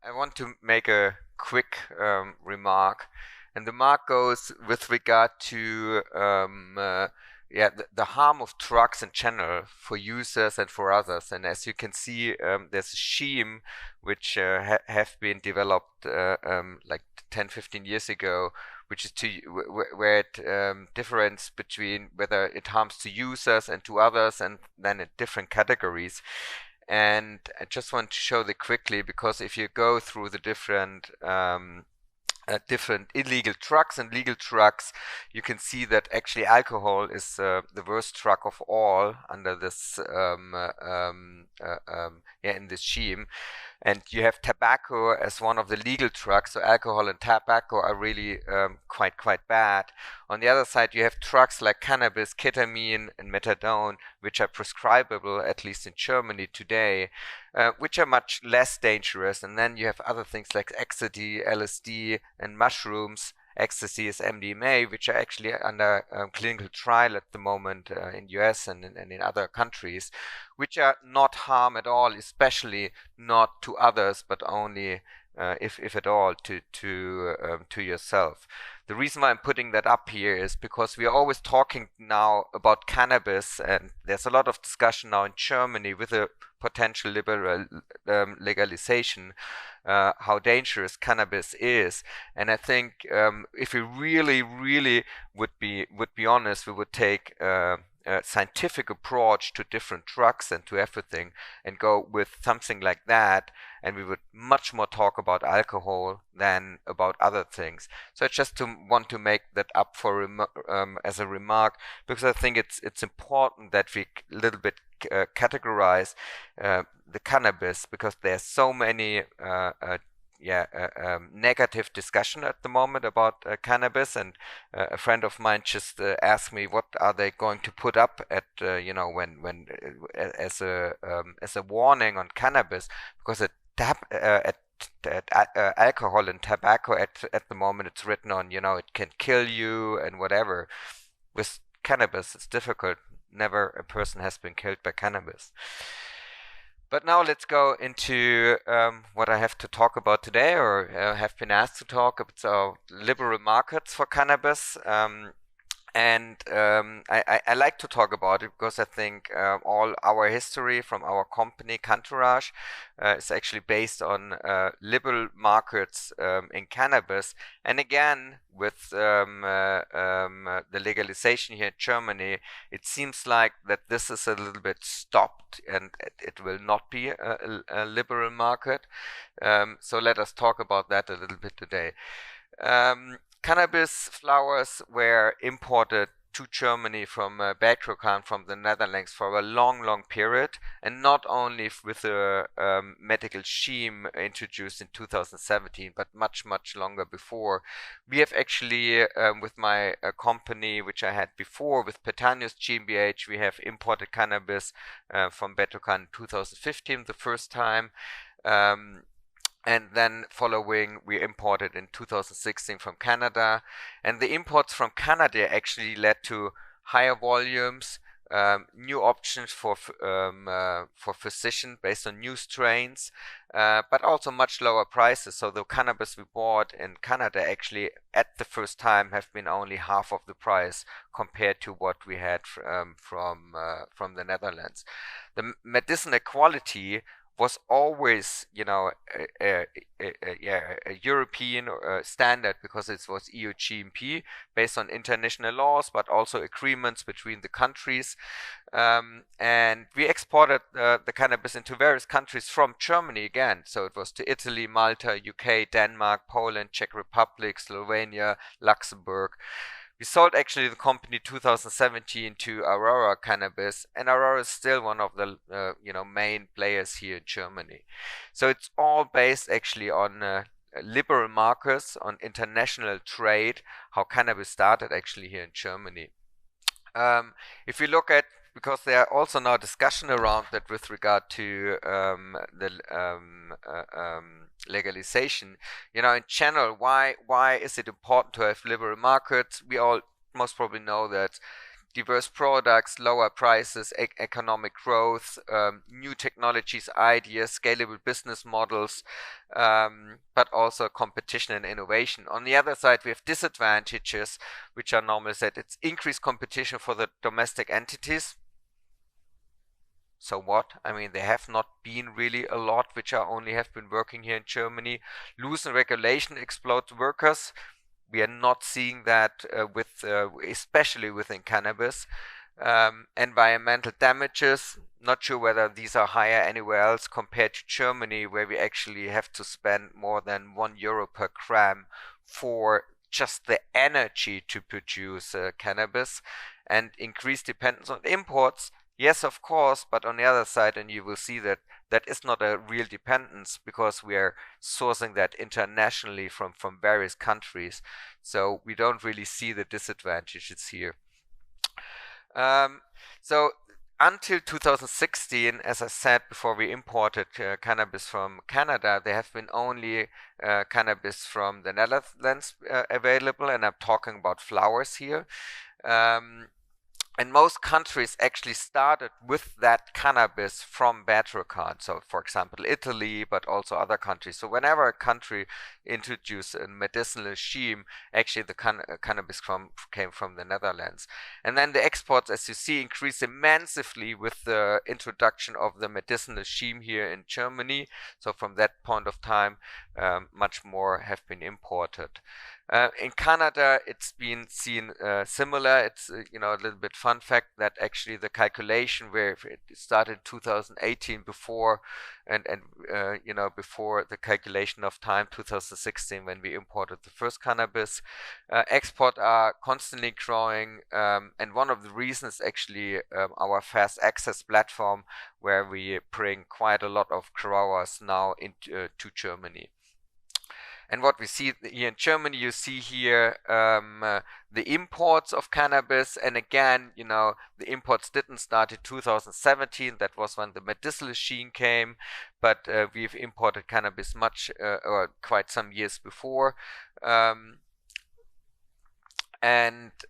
I want to make a quick remark, and the remark goes with regard to the harm of drugs in general for users and for others. And as you can see, there's a scheme which have been developed like 10, 15 years ago, which is where it difference between whether it harms to users and to others, and then in different categories. And I just want to show that quickly, because if you go through the different illegal drugs and legal drugs, you can see that actually alcohol is the worst drug of all under this in this scheme. And you have tobacco as one of the legal drugs, so alcohol and tobacco are really quite bad. On the other side, you have drugs like cannabis, ketamine, and methadone, which are prescribable, at least in Germany today, which are much less dangerous. And then you have other things like ecstasy, LSD, and mushrooms. Ecstasy is MDMA, which are actually under clinical trial at the moment in US and in other countries, which are not harm at all, especially not to others, but only if at all to yourself. The reason why I'm putting that up here is because we are always talking now about cannabis, and there's a lot of discussion now in Germany with a potential liberal legalization, how dangerous cannabis is. And I think if we really would be honest, we would take a scientific approach to different drugs and to everything, and go with something like that, and we would much more talk about alcohol than about other things. So I just want to make that up for as a remark, because I think it's important that we a little bit categorize the cannabis, because there's so many negative discussion at the moment about cannabis. And a friend of mine just asked me, what are they going to put up at when as a warning on cannabis, because alcohol and tobacco at the moment it's written on, it can kill you and whatever. With cannabis it's difficult. Never a person has been killed by cannabis. But now let's go into what I have to talk about today, or have been asked to talk about. So liberal markets for cannabis. I like to talk about it because I think all our history from our company Cantourage is actually based on liberal markets in cannabis. And again, with the legalization here in Germany, it seems like that this is a little bit stopped, and it will not be a liberal market. So let us talk about that a little bit today. Cannabis flowers were imported to Germany from Bagrocan from the Netherlands for a long period, and not only with a medical scheme introduced in 2017, but much longer before. We have actually, with my company, which I had before with Petanius GmbH, we have imported cannabis from Bagrocan in 2015 the first time. And then following, we imported in 2016 from Canada. And the imports from Canada actually led to higher volumes, new options for physicians based on new strains, but also much lower prices. So the cannabis we bought in Canada actually at the first time have been only half of the price compared to what we had from the Netherlands. The medicinal quality was always, a European standard, because it was EU GMP based on international laws, but also agreements between the countries. And we exported the cannabis into various countries from Germany again. So it was to Italy, Malta, UK, Denmark, Poland, Czech Republic, Slovenia, Luxembourg. We sold actually the company 2017 to Aurora Cannabis, and Aurora is still one of the main players here in Germany. So it's all based actually on liberal markets, on international trade, how cannabis started actually here in Germany. If you look at, because there are also now discussion around that with regard to the legalization, in general, why is it important to have liberal markets? We all most probably know that diverse products, lower prices, economic growth, new technologies, ideas, scalable business models, but also competition and innovation. On the other side, we have disadvantages, which are normally said it's increased competition for the domestic entities. So what? I mean, there have not been really a lot which are only have been working here in Germany. Loosen regulation explodes workers. We are not seeing that especially within cannabis. Environmental damages, not sure whether these are higher anywhere else compared to Germany, where we actually have to spend more than €1 per gram for just the energy to produce cannabis, and increased dependence on imports. Yes, of course, but on the other side, and you will see that that is not a real dependence, because we are sourcing that internationally from various countries. So we don't really see the disadvantages here. So until 2016, as I said before, we imported cannabis from Canada. There have been only cannabis from the Netherlands available, and I'm talking about flowers here. And most countries actually started with that cannabis from Batrocan. So, for example, Italy, but also other countries. So whenever a country introduced a medicinal regime, actually the cannabis came from the Netherlands. And then the exports, as you see, increased immensely with the introduction of the medicinal regime here in Germany. So from that point of time, much more have been imported. In Canada, it's been seen similar. It's a little bit fun fact that actually the calculation where it started in 2018 before before the calculation of time 2016 when we imported the first cannabis. Export are constantly growing, and one of the reasons actually our fast access platform, where we bring quite a lot of growers now into to Germany. And what we see here in Germany, you see here the imports of cannabis. And again, the imports didn't start in 2017. That was when the medicinal regime came. But we've imported cannabis or quite some years before. Until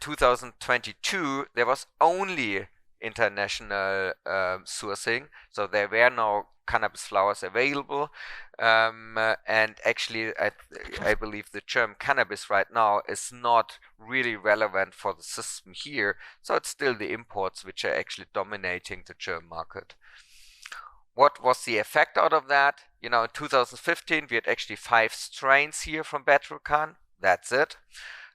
2022, there was only international sourcing. So there were no cannabis flowers available, and actually I believe the German cannabis right now is not really relevant for the system here, so it's still the imports which are actually dominating the German market. What was the effect out of that? In 2015 we had actually 5 strains here from Batrocan. That's it.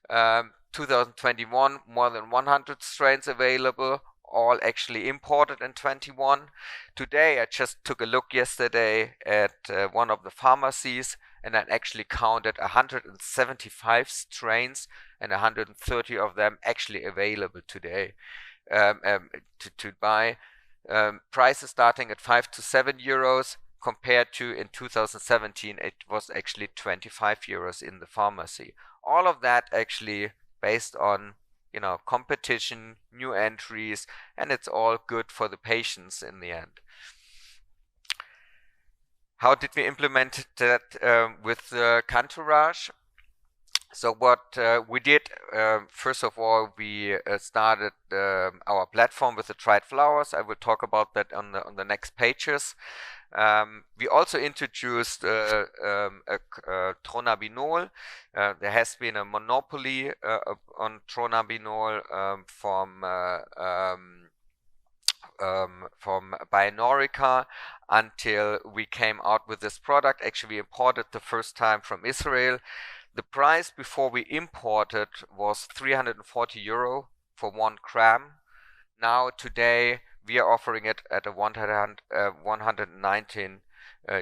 2021, more than 100 strains available, all actually imported in 21. Today, I just took a look yesterday at one of the pharmacies, and I actually counted 175 strains and 130 of them actually available today to buy. Prices starting at 5 to 7 euros, compared to in 2017 it was actually 25 euros in the pharmacy. All of that actually based on competition, new entries, and it's all good for the patients in the end. How did we implement that with Cantourage? So what we did, first of all, we started our platform with the dried flowers. I will talk about that on the next pages. We also introduced tronabinol. There has been a monopoly on tronabinol from Bionorica until we came out with this product. Actually, we imported the first time from Israel. The price before we imported was 340 euro for 1 gram. Now today we are offering it at a 119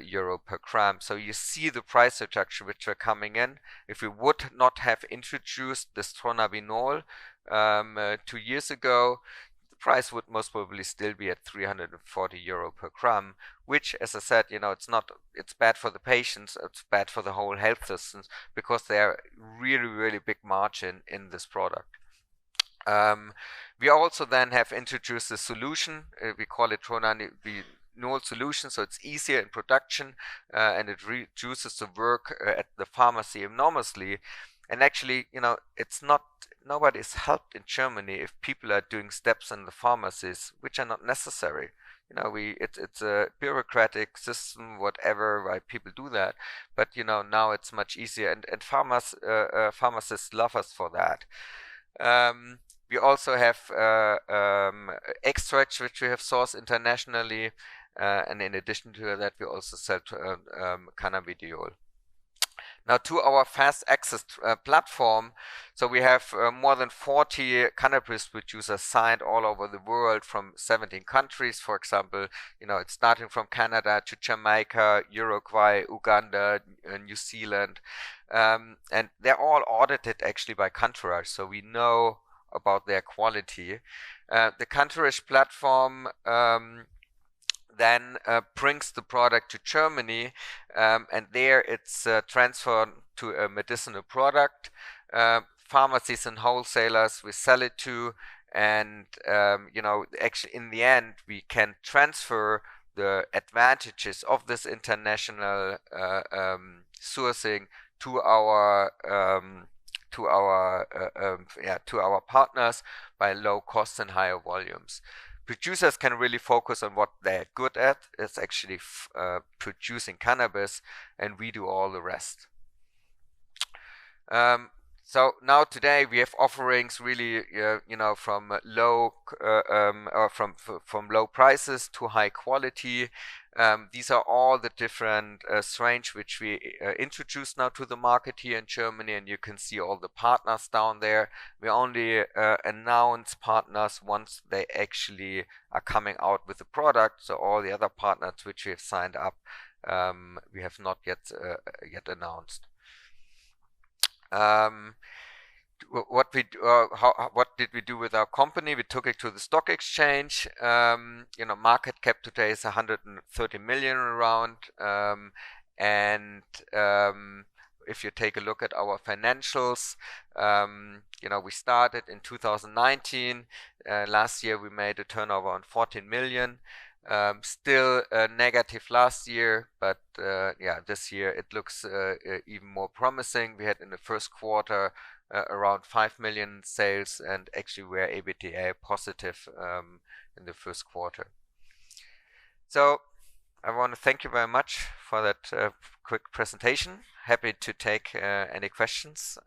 euro per gram. So you see the price reduction which are coming in. If we would not have introduced this tronabinol 2 years ago, the price would most probably still be at 340 euro per gram, which, as I said, it's bad for the patients, it's bad for the whole health system, because they are really, really big margin in this product. We also then have introduced a solution. We call it tronabinol solution, so it's easier in production and it reduces the work at the pharmacy enormously. And actually, it's not nobody is helped in Germany if people are doing steps in the pharmacies which are not necessary. It's a bureaucratic system, whatever, why people do that. But now it's much easier, and pharmacists love us for that. We also have extracts which we have sourced internationally, and in addition to that, we also sell cannabidiol. Now to our fast access platform. So we have more than 40 cannabis producers signed all over the world from 17 countries. For example, it's starting from Canada to Jamaica, Uruguay, Uganda, New Zealand. And they're all audited actually by Cantourage, so we know about their quality. The Cantourage platform then brings the product to Germany, and there it's transferred to a medicinal product. Pharmacies and wholesalers we sell it to, and actually in the end we can transfer the advantages of this international sourcing to our partners by low cost and higher volumes. Producers can really focus on what they're good at. It's actually producing cannabis, and we do all the rest. So now today we have offerings really, from low from low prices to high quality. These are all the different strains which we introduced now to the market here in Germany, and you can see all the partners down there. We only announce partners once they actually are coming out with the product. So all the other partners which we have signed up, we have not yet announced. What did we do with our company? We took it to the stock exchange. Market cap today is 130 million around, and if you take a look at our financials, we started in 2019. Last year we made a turnover on 14 million. Still negative last year, but this year it looks even more promising. We had in the first quarter around 5 million sales, and actually we're EBITDA positive in the first quarter. So I want to thank you very much for that quick presentation. Happy to take any questions.